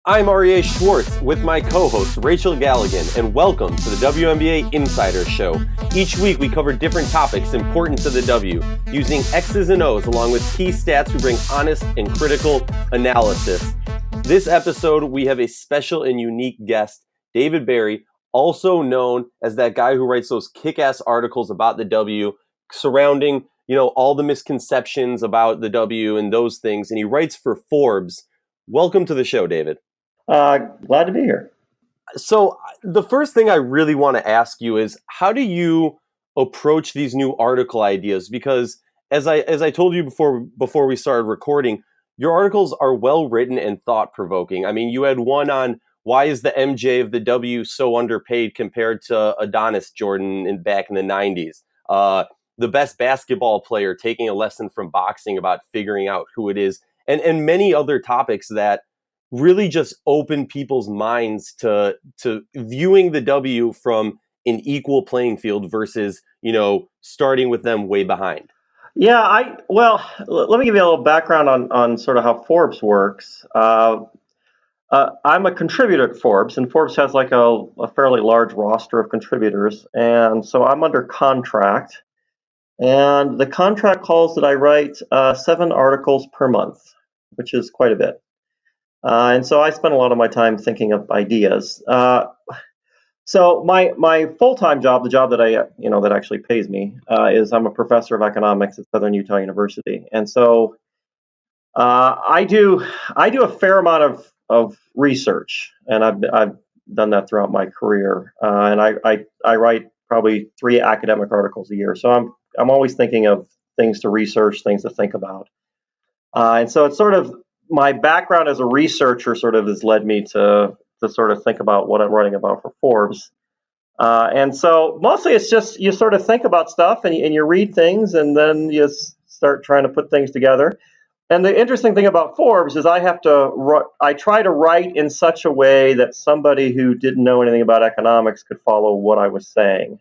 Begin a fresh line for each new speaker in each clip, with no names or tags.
I'm Aryeh Schwartz with my co-host Rachel Galligan, and welcome to the WNBA Insider Show. Each week we cover different topics important to the W, using X's and O's along with key stats to bring honest and critical analysis. This episode we have a special and unique guest, David Berri, also known as that guy who writes those kick-ass articles about the W, surrounding, all the misconceptions about the W and those things, and he writes for Forbes. Welcome to the show, David.
Glad to be here.
So the first thing I really want to ask you is, how do you approach these new article ideas? Because as I told you before we started recording, your articles are well written and thought provoking. I mean, you had one on why is the MJ of the W so underpaid compared to Adonis Jordan back in the 90s? The best basketball player taking a lesson from boxing about figuring out who it is, and many other topics that really just open people's minds to viewing the W from an equal playing field versus, starting with them way behind.
Yeah, let me give you a little background on sort of how Forbes works. I'm a contributor at Forbes, and Forbes has like a fairly large roster of contributors, and so I'm under contract. And the contract calls that I write 7 articles per month, which is quite a bit. And so I spend a lot of my time thinking of ideas. So my full-time job, the job that that actually pays me, is I'm a professor of economics at Southern Utah University, and so I do a fair amount of research, and I've done that throughout my career, and I write probably 3 academic articles a year. So I'm always thinking of things to research, things to think about, and so it's sort of my background as a researcher sort of has led me to sort of think about what I'm writing about for Forbes. And so mostly it's just you sort of think about stuff and you read things and then you start trying to put things together. And the interesting thing about Forbes is I try to write in such a way that somebody who didn't know anything about economics could follow what I was saying.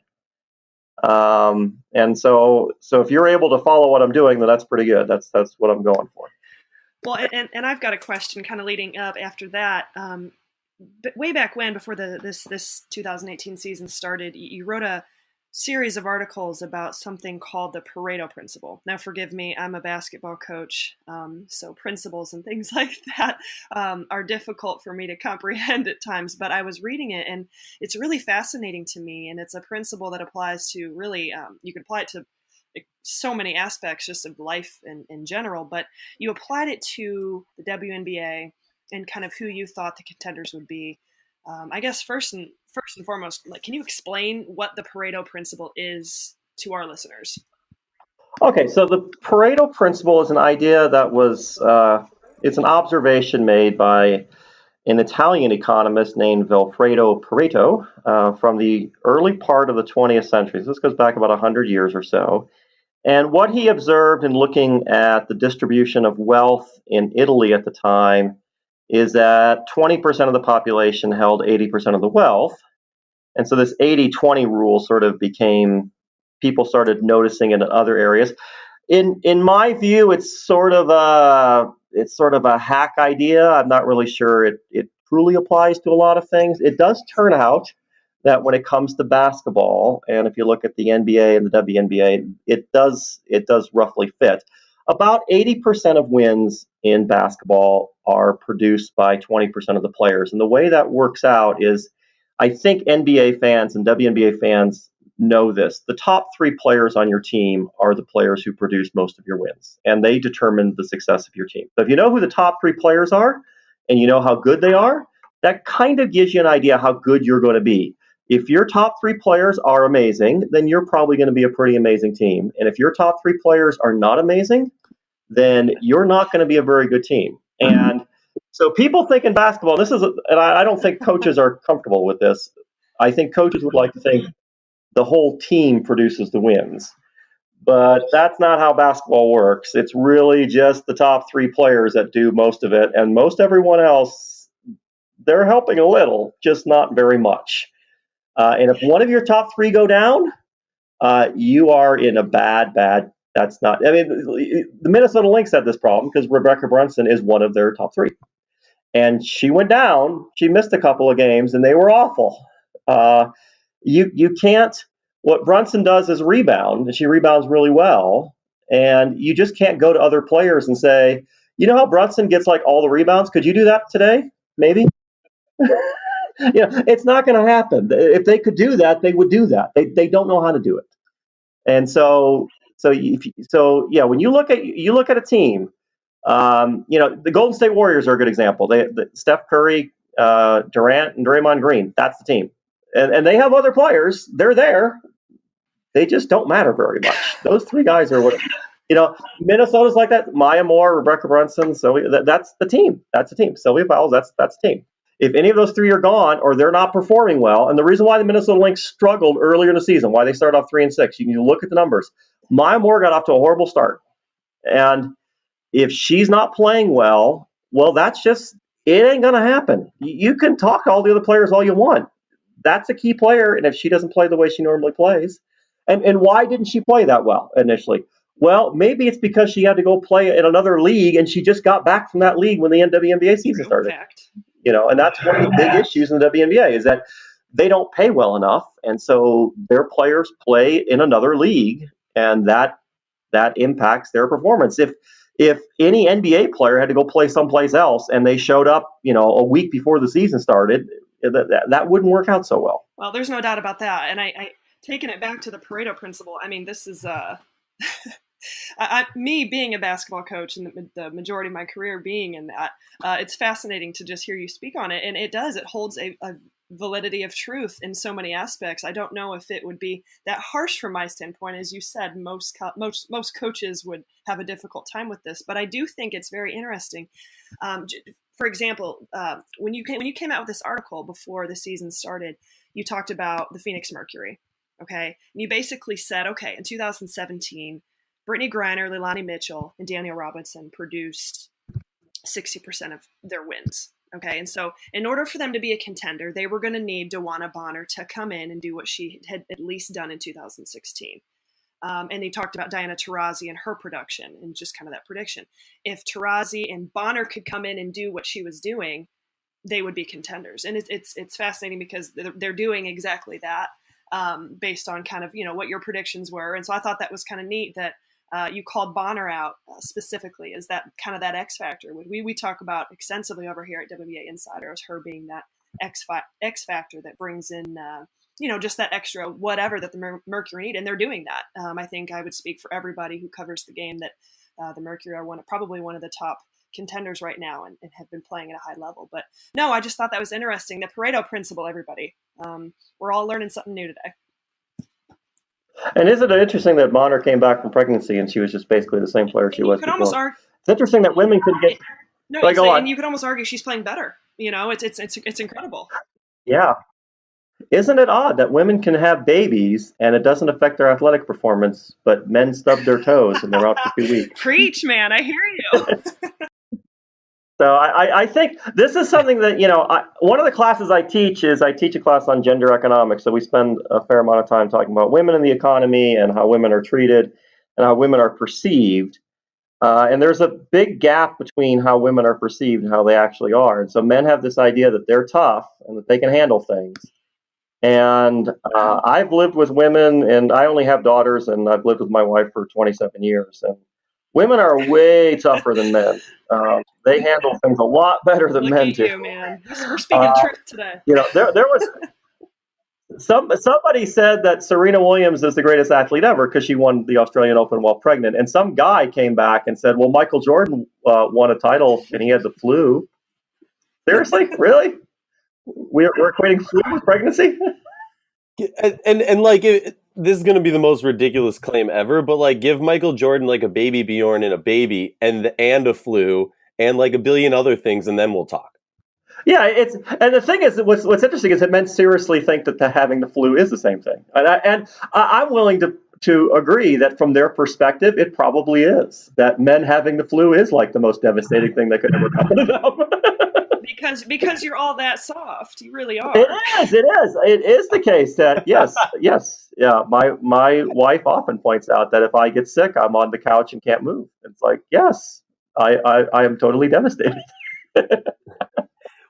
And so if you're able to follow what I'm doing, then that's pretty good. That's what I'm going for.
Well, and I've got a question kind of leading up after that. But way back when, before this 2018 season started, you wrote a series of articles about something called the Pareto principle. Now, forgive me, I'm a basketball coach, so principles and things like that are difficult for me to comprehend at times. But I was reading it, and it's really fascinating to me. And it's a principle that applies to really, you can apply it to so many aspects just of life in general, but you applied it to the WNBA and kind of who you thought the contenders would be. I guess first and foremost, can you explain what the Pareto principle is to our listeners?
Okay, so the Pareto principle is an idea that was it's an observation made by an Italian economist named Vilfredo Pareto from the early part of the 20th century. So this goes back about 100 years or so. And what he observed in looking at the distribution of wealth in Italy at the time is that 20% of the population held 80% of the wealth. And so this 80-20 rule sort of people started noticing it in other areas. In my view, it's sort of a hack idea. I'm not really sure it truly applies to a lot of things. It does turn out that when it comes to basketball, and if you look at the NBA and the WNBA, it does roughly fit. About 80% of wins in basketball are produced by 20% of the players. And the way that works out is, I think NBA fans and WNBA fans know this. The top 3 players on your team are the players who produce most of your wins, and they determine the success of your team. So if you know who the top 3 players are, and you know how good they are, that kind of gives you an idea how good you're going to be. If your top 3 players are amazing, then you're probably going to be a pretty amazing team. And if your top 3 players are not amazing, then you're not going to be a very good team. And so people think in basketball, and I don't think coaches are comfortable with this. I think coaches would like to think the whole team produces the wins. But that's not how basketball works. It's really just the top 3 players that do most of it. And most everyone else, they're helping a little, just not very much. And if one of your top 3 go down, you are in a bad. That's not. I mean, the Minnesota Lynx had this problem because Rebecca Brunson is one of their top 3, and she went down. She missed a couple of games, and they were awful. You can't. What Brunson does is rebound, and she rebounds really well. And you just can't go to other players and say, you know how Brunson gets like all the rebounds? Could you do that today? Maybe. It's not going to happen. If they could do that, they would do that. They don't know how to do it. And so when you look at a team, the Golden State Warriors are a good example. Steph Curry, Durant, and Draymond Green. That's the team, and they have other players. They're there. They just don't matter very much. Those three guys are what. Minnesota's like that. Maya Moore, Rebecca Brunson. So that's the team. That's the team. Sylvia Fowles. That's the team. If any of those three are gone or they're not performing well, and the reason why the Minnesota Lynx struggled earlier in the season, why they started off 3-6, you can look at the numbers. Maya Moore got off to a horrible start, and if she's not playing well, that's just it ain't gonna happen. You can talk to all the other players all you want. That's a key player, and if she doesn't play the way she normally plays, and why didn't she play that well initially? Well, maybe it's because she had to go play in another league, and she just got back from that league when the WNBA season started. And that's one of the big issues in the WNBA is that they don't pay well enough, and so their players play in another league, and that impacts their performance. If any NBA player had to go play someplace else and they showed up, a week before the season started, that wouldn't work out so well.
Well, there's no doubt about that, and I taking it back to the Pareto principle. I mean, this is me being a basketball coach and the majority of my career being in that, it's fascinating to just hear you speak on it. And it holds a validity of truth in so many aspects. I don't know if it would be that harsh from my standpoint. As you said, most coaches would have a difficult time with this, but I do think it's very interesting. For example, when you came out with this article before the season started, you talked about the Phoenix Mercury. Okay. And you basically said, okay, in 2017, Brittany Griner, Leilani Mitchell, and Danielle Robinson produced 60% of their wins. Okay. And so in order for them to be a contender, they were going to need DeWanna Bonner to come in and do what she had at least done in 2016. And they talked about Diana Taurasi and her production and just kind of that prediction. If Taurasi and Bonner could come in and do what she was doing, they would be contenders. And it's fascinating because they're doing exactly that. Based on kind of, what your predictions were. And so I thought that was kind of neat that you called Bonner out specifically as that kind of that X factor. We talk about extensively over here at WNBAinsidr as her being that X factor that brings in, just that extra whatever that the Mercury need. And they're doing that. I think I would speak for everybody who covers the game that the Mercury are probably one of the top contenders right now and have been playing at a high level. But no, I just thought that was interesting. The Pareto principle, everybody. We're all learning something new today.
And isn't it interesting that Bonner came back from pregnancy and she was just basically the same player she was before? It's interesting that women can get.
And you could almost argue she's playing better. It's incredible.
Yeah. Isn't it odd that women can have babies and it doesn't affect their athletic performance, but men stub their toes and they're out for 2 weeks?
Preach, man. I hear you.
So I think this is something that, one of the classes I teach a class on gender economics. So we spend a fair amount of time talking about women in the economy and how women are treated and how women are perceived. And there's a big gap between how women are perceived and how they actually are. And so men have this idea that they're tough and that they can handle things. And I've lived with women, and I only have daughters, and I've lived with my wife for 27 years. And women are way tougher than men. They handle things a lot better than men do.
Look at you, man. We're speaking truth today.
There was somebody said that Serena Williams is the greatest athlete ever because she won the Australian Open while pregnant. And some guy came back and said, well, Michael Jordan won a title and he had the flu. Seriously? Really? We're equating flu with pregnancy?
And this is going to be the most ridiculous claim ever, but give Michael Jordan a baby Bjorn and a baby and a flu and a billion other things, and then we'll talk.
Yeah, and the thing is, what's interesting is that men seriously think that having the flu is the same thing, and I'm willing to agree that from their perspective, it probably is. That men having the flu is the most devastating thing that could ever happen to them.
Because you're all that soft, you really are.
It is the case that yes, yeah. My wife often points out that if I get sick, I'm on the couch and can't move. It's yes, I am totally devastated.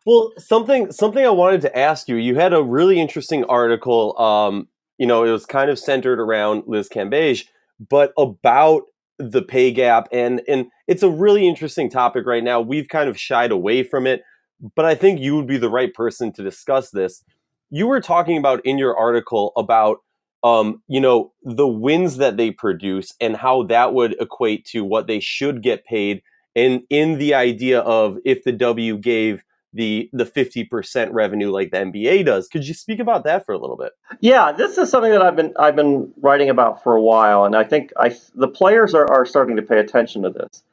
Well, something I wanted to ask you. You had a really interesting article. You know, it was kind of centered around Liz Cambage, but about the pay gap, and it's a really interesting topic right now. We've kind of shied away from it, but I think you would be the right person to discuss this. You were talking about in your article about you know, the wins that they produce and how that would equate to what they should get paid, and in the idea of if the W gave the 50% revenue like the NBA does. Could you speak about that for a little bit?
Yeah, this is something that I've been writing about for a while, and I think the players are starting to pay attention to this.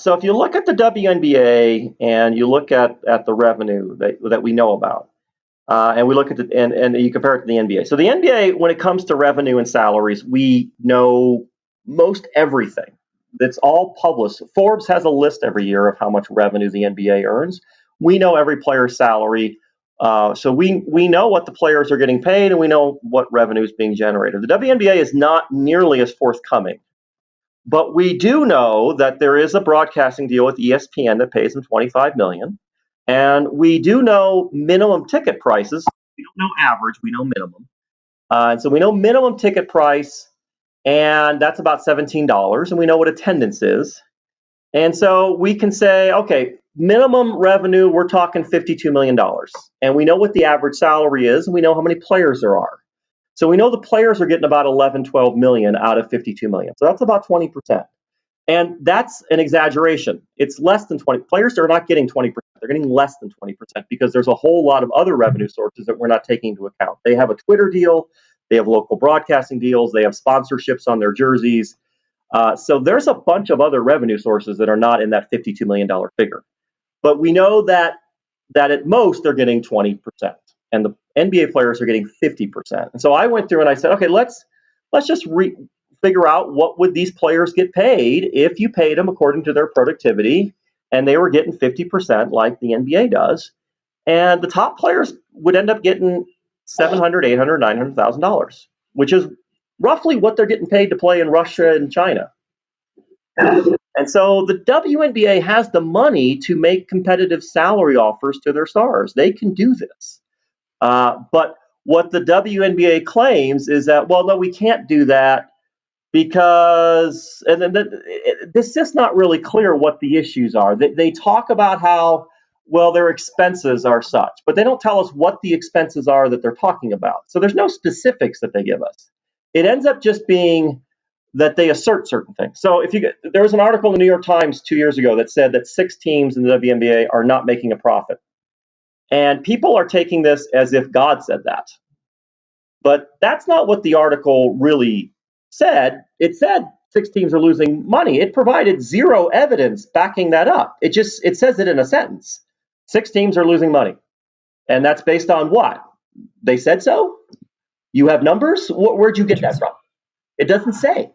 So if you look at the WNBA and you look at the revenue that we know about, and we look at and you compare it to the NBA. So the NBA, when it comes to revenue and salaries, we know most everything. It's all published. Forbes has a list every year of how much revenue the NBA earns. We know every player's salary. So we know what the players are getting paid, and we know what revenue is being generated. The WNBA is not nearly as forthcoming, but we do know that there is a broadcasting deal with ESPN that pays them $25 million, and we do know minimum ticket prices. We don't know average; we know minimum. And so we know minimum ticket price, and that's about $17, and we know what attendance is. And so we can say, okay, minimum revenue, we're talking $52 million. And we know what the average salary is, and we know how many players there are. So we know the players are getting about 11, 12 million out of 52 million. So that's about 20%. And that's an exaggeration. It's less than 20. Players are not getting 20%. They're getting less than 20% because there's a whole lot of other revenue sources that we're not taking into account. They have a Twitter deal. They have local broadcasting deals. They have sponsorships on their jerseys. So there's a bunch of other revenue sources that are not in that $52 million figure. But we know that at most they're getting 20%, and the NBA players are getting 50%. And so I went through and I said, okay, let's just figure out what would these players get paid if you paid them according to their productivity, and they were getting 50% like the NBA does. And the top players would end up getting $700,000, $800,000, $900,000, which is roughly what they're getting paid to play in Russia and China. And so the WNBA has the money to make competitive salary offers to their stars. They can do this. But what the WNBA claims is that, well, no, we can't do that because, and then it's just not really clear what the issues are. They talk about how, well, their expenses are such, but they don't tell us what the expenses are that they're talking about. So there's no specifics that they give us. It ends up just being that they assert certain things. So there was an article in the New York Times 2 years ago that said that 6 teams in the WNBA are not making a profit. And people are taking this as if God said that. But that's not what the article really said. It said 6 teams are losing money. It provided zero evidence backing that up. It says it in a sentence. 6 teams are losing money. And that's based on what? They said so? You have numbers? Where'd you get that from? It doesn't say.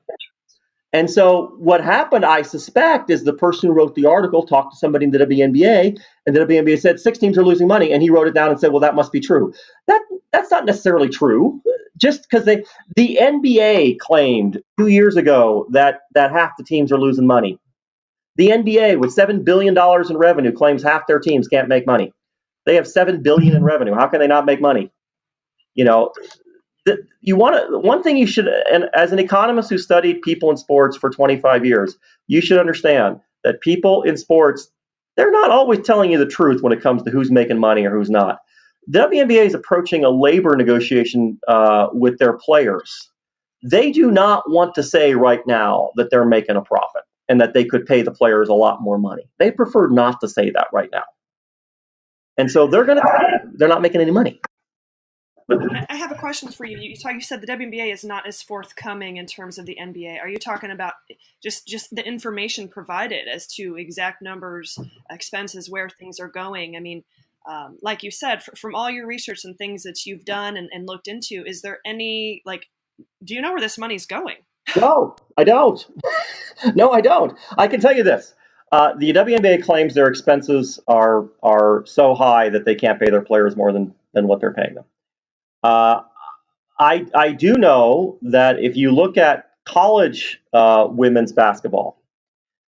And so what happened, I suspect, is the person who wrote the article talked to somebody in the WNBA, and the WNBA said 6 teams are losing money, and he wrote it down and said, well, that must be true. That's not necessarily true. Just because the NBA claimed 2 years ago that half the teams are losing money. The NBA, with $7 billion in revenue, claims half their teams can't make money. They have $7 billion in revenue. How can they not make money? You know, one thing you should, and as an economist who studied people in sports for 25 years, you should understand that people in sports, they're not always telling you the truth when it comes to who's making money or who's not. The WNBA is approaching a labor negotiation with their players. They do not want to say right now that they're making a profit and that they could pay the players a lot more money. They prefer not to say that right now. And so they're not making any money.
I have a question for you. You said the WNBA is not as forthcoming in terms of the NBA. Are you talking about just the information provided as to exact numbers, expenses, where things are going? I mean, like you said, from all your research and things that you've done and looked into, is there any, do you know where this money's going?
No, I don't. No, I don't. I can tell you this. The WNBA claims their expenses are so high that they can't pay their players more than what they're paying them. I do know that if you look at college women's basketball,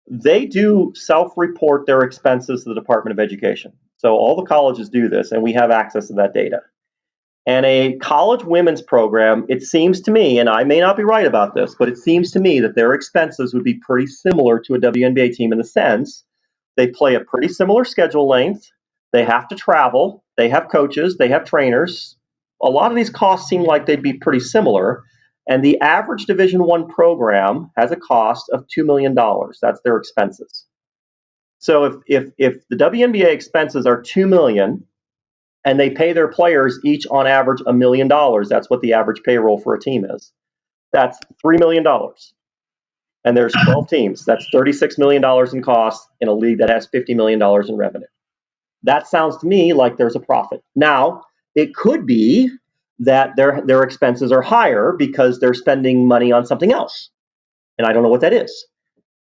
they do self-report their expenses to the Department of Education. So all the colleges do this, and we have access to that data. And a college women's program, it seems to me, and I may not be right about this, but it seems to me that their expenses would be pretty similar to a WNBA team in the sense they play a pretty similar schedule length. They have to travel. They have coaches. They have trainers. A lot of these costs seem like they'd be pretty similar. And the average Division I program has a cost of $2 million. That's their expenses. So if the WNBA expenses are $2 million and they pay their players each on average $1 million, that's what the average payroll for a team is. That's $3 million. And there's 12 teams. That's $36 million in costs in a league that has $50 million in revenue. That sounds to me like there's a profit. Now, it could be that their expenses are higher because they're spending money on something else. And I don't know what that is.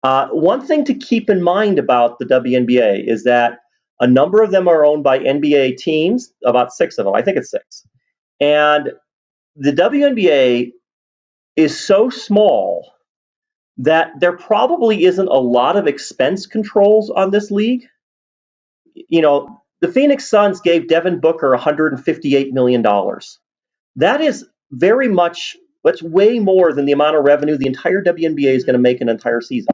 One thing to keep in mind about the WNBA is that a number of them are owned by NBA teams, about 6 of them. I think it's 6. And the WNBA is so small that there probably isn't a lot of expense controls on this league. You know, the Phoenix Suns gave Devin Booker $158 million. That is very much, that's way more than the amount of revenue the entire WNBA is going to make an entire season.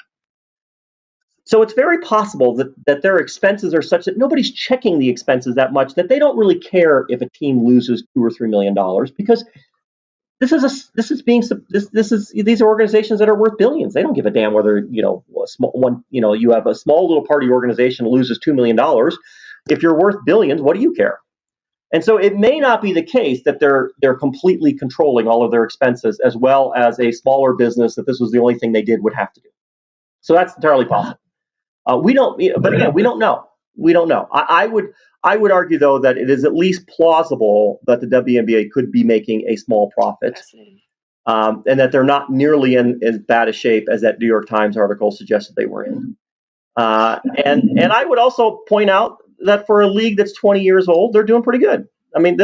So it's very possible that their expenses are such that nobody's checking the expenses that much that they don't really care if a team loses $2 or $3 million because these are organizations that are worth billions. They don't give a damn whether you have a small little party organization loses $2 million. If you're worth billions, what do you care? And so it may not be the case that they're completely controlling all of their expenses as well as a smaller business that this was the only thing they did would have to do. So that's entirely possible. We don't know. We don't know. I would argue, though, that it is at least plausible that the WNBA could be making a small profit, and that they're not nearly in as bad a shape as that New York Times article suggested they were in. And I would also point out that for a league that's 20 years old, they're doing pretty good. I mean,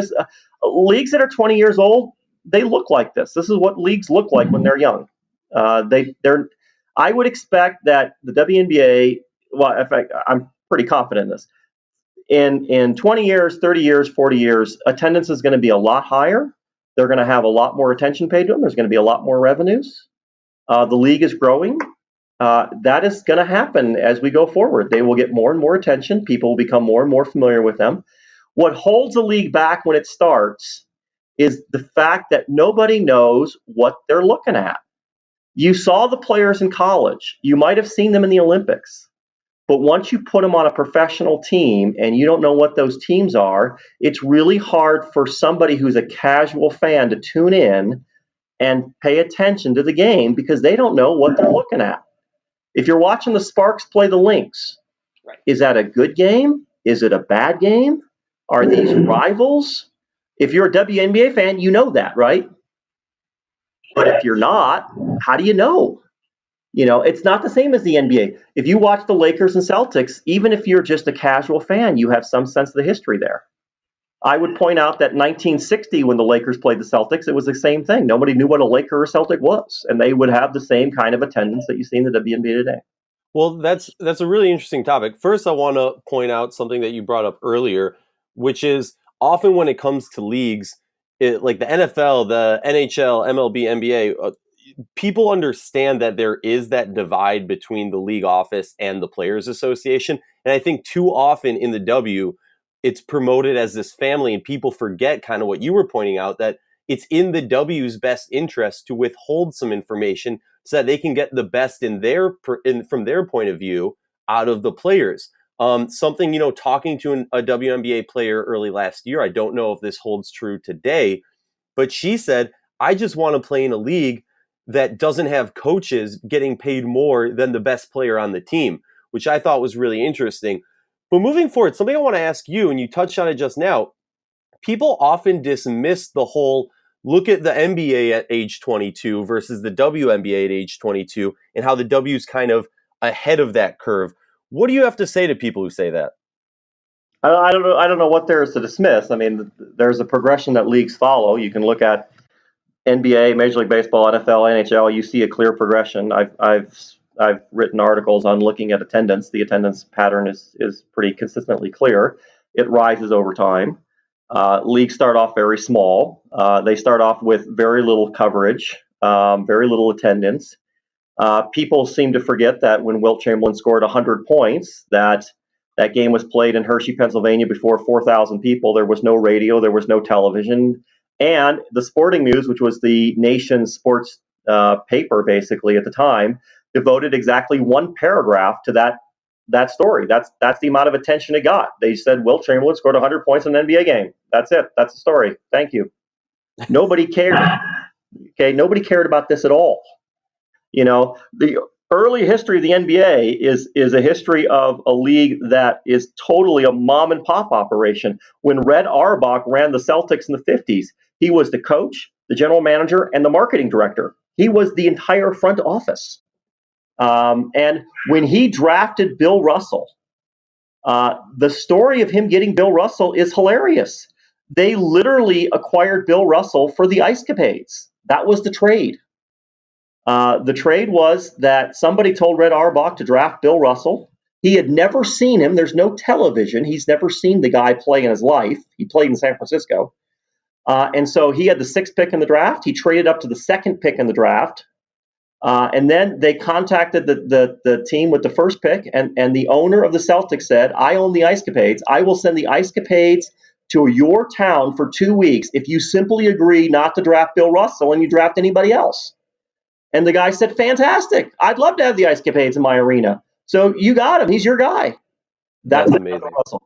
leagues that are 20 years old, they look like this. This is what leagues look like when they're young. I would expect that the WNBA. Well, in fact, I'm pretty confident in this. In 20 years, 30 years, 40 years, attendance is going to be a lot higher. They're going to have a lot more attention paid to them. There's going to be a lot more revenues. The league is growing. That is going to happen as we go forward. They will get more and more attention. People will become more and more familiar with them. What holds the league back when it starts is the fact that nobody knows what they're looking at. You saw the players in college. You might have seen them in the Olympics. But once you put them on a professional team and you don't know what those teams are, it's really hard for somebody who's a casual fan to tune in and pay attention to the game because they don't know what they're looking at. If you're watching the Sparks play the Lynx, is that a good game? Is it a bad game? Are these rivals? If you're a WNBA fan, you know that, right? But if you're not, how do you know? You know, it's not the same as the NBA. If you watch the Lakers and Celtics, even if you're just a casual fan, you have some sense of the history there. I would point out that 1960, when the Lakers played the Celtics, it was the same thing. Nobody knew what a Laker or Celtic was, and they would have the same kind of attendance that you see in the WNBA today.
Well, that's a really interesting topic. First, I want to point out something that you brought up earlier, which is often when it comes to leagues, like the NFL, the NHL, MLB, NBA, people understand that there is that divide between the league office and the Players Association. And I think too often in the W, it's promoted as this family, and people forget kind of what you were pointing out, that it's in the W's best interest to withhold some information so that they can get the best from their point of view out of the players. Something, talking to a WNBA player early last year, I don't know if this holds true today, but she said, I just want to play in a league that doesn't have coaches getting paid more than the best player on the team, which I thought was really interesting. But moving forward, something I want to ask you, and you touched on it just now, people often dismiss the whole look at the NBA at age 22 versus the WNBA at age 22 and how the W's kind of ahead of that curve. What do you have to say to people who say that?
I don't know what there is to dismiss. I mean, there's a progression that leagues follow. You can look at NBA, Major League Baseball, NFL, NHL. You see a clear progression. I've written articles on looking at attendance. The attendance pattern is pretty consistently clear. it rises over time. Leagues start off very small. They start off with very little coverage, very little attendance. People seem to forget that when Wilt Chamberlain scored 100 points, that game was played in Hershey, Pennsylvania before 4,000 people. There was no radio, there was no television. And the Sporting News, which was the nation's sports paper basically at the time, devoted exactly one paragraph to that story. That's the amount of attention it got. They said Wilt Chamberlain scored 100 points in an NBA game. That's it. That's the story. Thank you. Nobody cared. Okay, nobody cared about this at all. The early history of the NBA is a history of a league that is totally a mom and pop operation. When Red Auerbach ran the Celtics in the 50s, he was the coach, the general manager, and the marketing director. He was the entire front office. And when he drafted Bill Russell, the story of him getting Bill Russell is hilarious. They literally acquired Bill Russell for the Ice Capades. That was the trade. The trade was that somebody told Red Auerbach to draft Bill Russell. He had never seen him. There's no television. He's never seen the guy play in his life. He played in San Francisco. And so he had the 6th pick in the draft. He traded up to the 2nd pick in the draft. And then they contacted the team with the 1st pick. And the owner of the Celtics said, I own the Ice Capades. I will send the Ice Capades to your town for 2 weeks if you simply agree not to draft Bill Russell and you draft anybody else. And the guy said, fantastic. I'd love to have the Ice Capades in my arena. So you got him. He's your guy. That's amazing. Russell.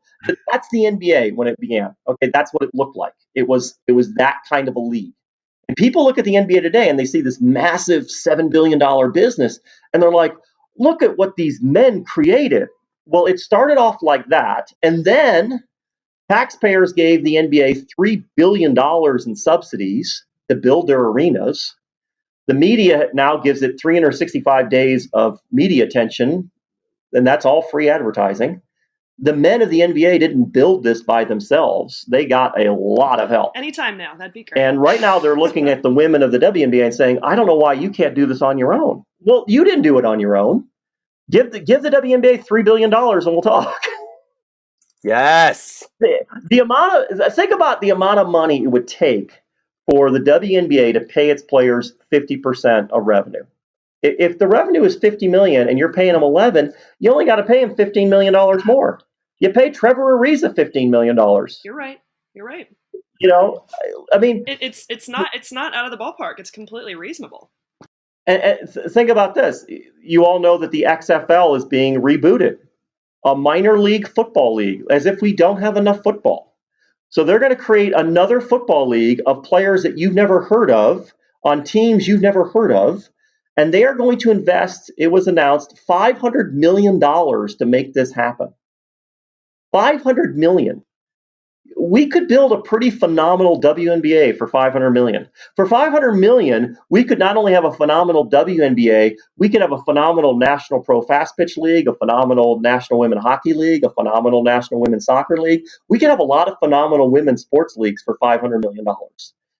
That's the NBA when it began. Okay, that's what it looked like. It was that kind of a league. And people look at the NBA today and they see this massive $7 billion business. And they're like, look at what these men created. Well, it started off like that. And then taxpayers gave the NBA $3 billion in subsidies to build their arenas. The media now gives it 365 days of media attention, and that's all free advertising. The men of the NBA didn't build this by themselves. They got a lot of help.
Anytime now, that'd be great.
And right now they're looking at the women of the WNBA and saying, I don't know why you can't do this on your own. Well, you didn't do it on your own. Give the WNBA $3 billion and we'll talk.
Yes.
Think about the amount of money it would take for the WNBA to pay its players 50% of revenue. If the revenue is $50 million and you're paying them $11, you only got to pay them $15 million more. You pay Trevor Ariza $15 million.
You're right.
I mean,
it's not out of the ballpark. It's completely reasonable.
And think about this. You all know that the XFL is being rebooted, a minor league football league, as if we don't have enough football. So they're going to create another football league of players that you've never heard of on teams you've never heard of. And they are going to invest, it was announced, $500 million to make this happen. $500 million. We could build a pretty phenomenal WNBA for $500 million. For $500 million, we could not only have a phenomenal WNBA, we could have a phenomenal National Pro Fast Pitch League, a phenomenal National Women Hockey League, a phenomenal National Women's Soccer League. We could have a lot of phenomenal women's sports leagues for $500 million.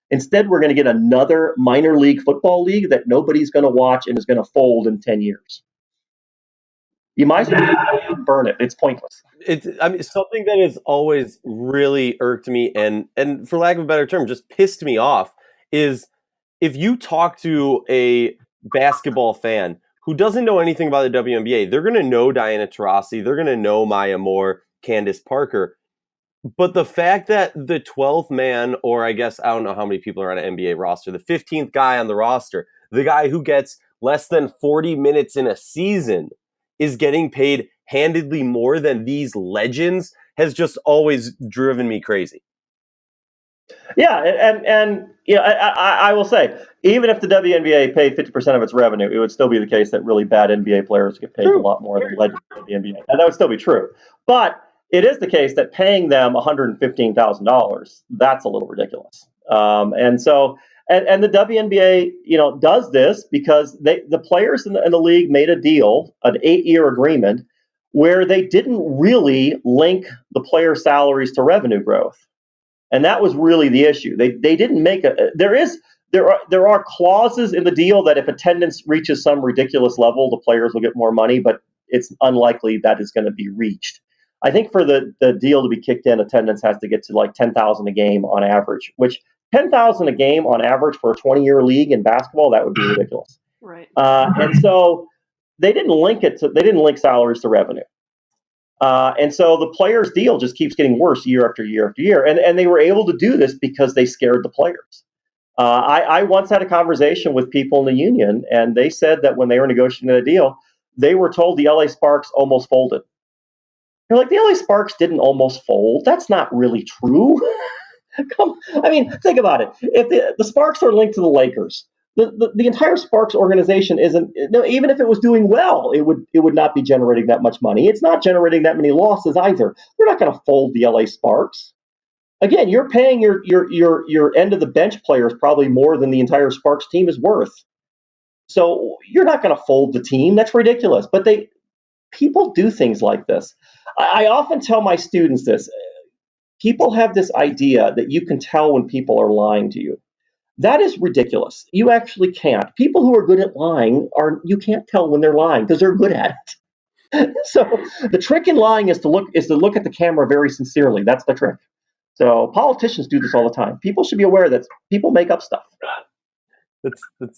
Instead, we're going to get another minor league football league that nobody's going to watch and is going to fold in 10 years. You might as well burn it. It's pointless.
Something that has always really irked me and for lack of a better term, just pissed me off is if you talk to a basketball fan who doesn't know anything about the WNBA, they're going to know Diana Taurasi, they're going to know Maya Moore, Candace Parker. But the fact that the 12th man, or I guess I don't know how many people are on an NBA roster, the 15th guy on the roster, the guy who gets less than 40 minutes in a season is getting paid handedly more than these legends has just always driven me crazy.
Yeah, and I will say, even if the WNBA paid 50% of its revenue, it would still be the case that really bad NBA players get paid a lot more than legends of the NBA. And that would still be true. But it is the case that paying them $115,000, that's a little ridiculous. And the WNBA, does this because the players in the league made a deal, an 8-year agreement, where they didn't really link the player salaries to revenue growth. And that was really the issue. They didn't make there are clauses in the deal that if attendance reaches some ridiculous level, the players will get more money, but it's unlikely that is going to be reached. I think for the deal to be kicked in, attendance has to get to like 10,000 a game on average, which 10,000 a game on average for a 20-year league in basketball, that would be ridiculous.
Right.
And so they didn't link salaries to revenue. And so the players' deal just keeps getting worse year after year after year. And they were able to do this because they scared the players. I once had a conversation with people in the union, and they said that when they were negotiating a deal, they were told the LA Sparks almost folded. They're like, the LA Sparks didn't almost fold. That's not really true. Think about it. If the Sparks are linked to the Lakers, the entire Sparks organization isn't. No, even if it was doing well, it would not be generating that much money. It's not generating that many losses either. They're not going to fold the LA Sparks. Again, you're paying your end of the bench players probably more than the entire Sparks team is worth. So you're not going to fold the team. That's ridiculous. But people do things like this. I often tell my students this. People have this idea that you can tell when people are lying to you. That is ridiculous. You actually can't. People who are good at lying you can't tell when they're lying because they're good at it. So the trick in lying is to look at the camera very sincerely. That's the trick. So politicians do this all the time. People should be aware that people make up stuff.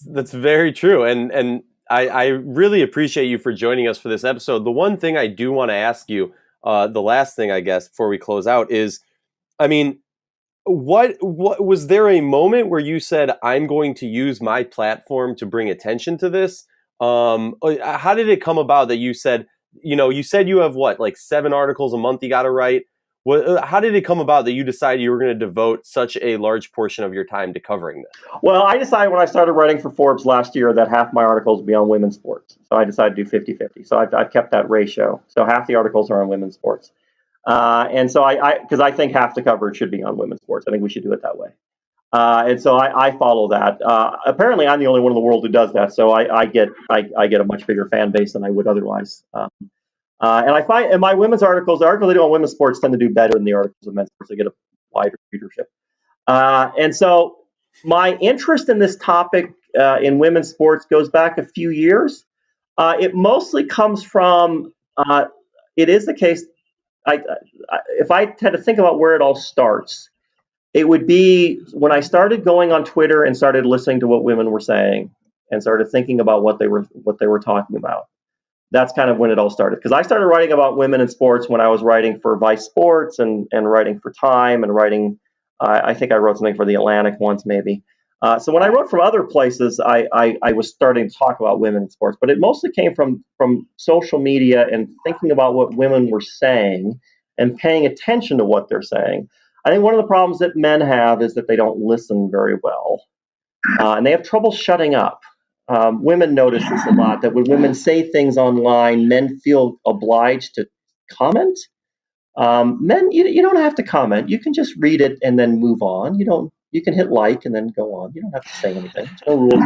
That's very true. And I really appreciate you for joining us for this episode. The one thing I do want to ask you, the last thing, I guess, before we close out is, what was there a moment where you said, I'm going to use my platform to bring attention to this? How did it come about that you said, you have like 7 articles a month you got to write? How did it come about that you decided you were going to devote such a large portion of your time to covering this?
Well, I decided when I started writing for Forbes last year that half my articles would be on women's sports. So I decided to do 50-50. So I've kept that ratio. So half the articles are on women's sports. And so because I think half the coverage should be on women's sports. I think we should do it that way. And so I follow that. Apparently, I'm the only one in the world who does that. So I get a much bigger fan base than I would otherwise. And I find in my women's articles, the articles I do on women's sports tend to do better than the articles on men's sports. They get a wider readership. And so my interest in this topic in women's sports goes back a few years. It mostly comes from, it is the case, if I had to think about where it all starts, it would be when I started going on Twitter and started listening to what women were saying and started thinking about what they were talking about. That's kind of when it all started. Because I started writing about women in sports when I was writing for Vice Sports and writing for Time and writing, I think I wrote something for The Atlantic once maybe. So when I wrote from other places, I was starting to talk about women in sports. But it mostly came from social media and thinking about what women were saying and paying attention to what they're saying. I think one of the problems that men have is that they don't listen very well. And they have trouble shutting up. Women notice this a lot, that when women say things online, men feel obliged to comment. Men, you don't have to comment. You can just read it and then move on. You can hit like and then go on. You don't have to say anything. There's no rules.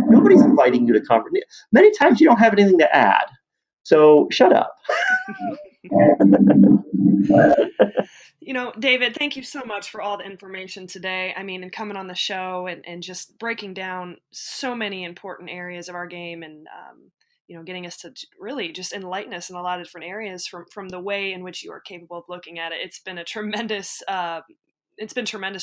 Nobody's inviting you to comment. Many times you don't have anything to add. So shut up.
David, thank you so much for all the information today. And coming on the show and just breaking down so many important areas of our game and, getting us to really just enlighten us in a lot of different areas from the way in which you are capable of looking at it. It's been a tremendous,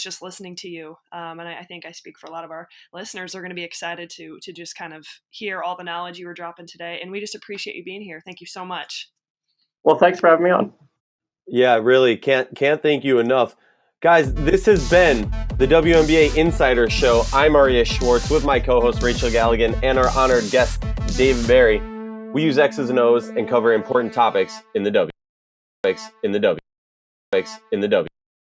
just listening to you. And I think I speak for a lot of our listeners. They're going to be excited to just kind of hear all the knowledge you were dropping today. And we just appreciate you being here. Thank you so much.
Well, thanks for having me on.
Yeah, really can't thank you enough. Guys, this has been the WNBA Insider Show. I'm Arias Schwartz with my co-host Rachel Galligan and our honored guest, David Berri. We use X's and O's and cover important topics in the W.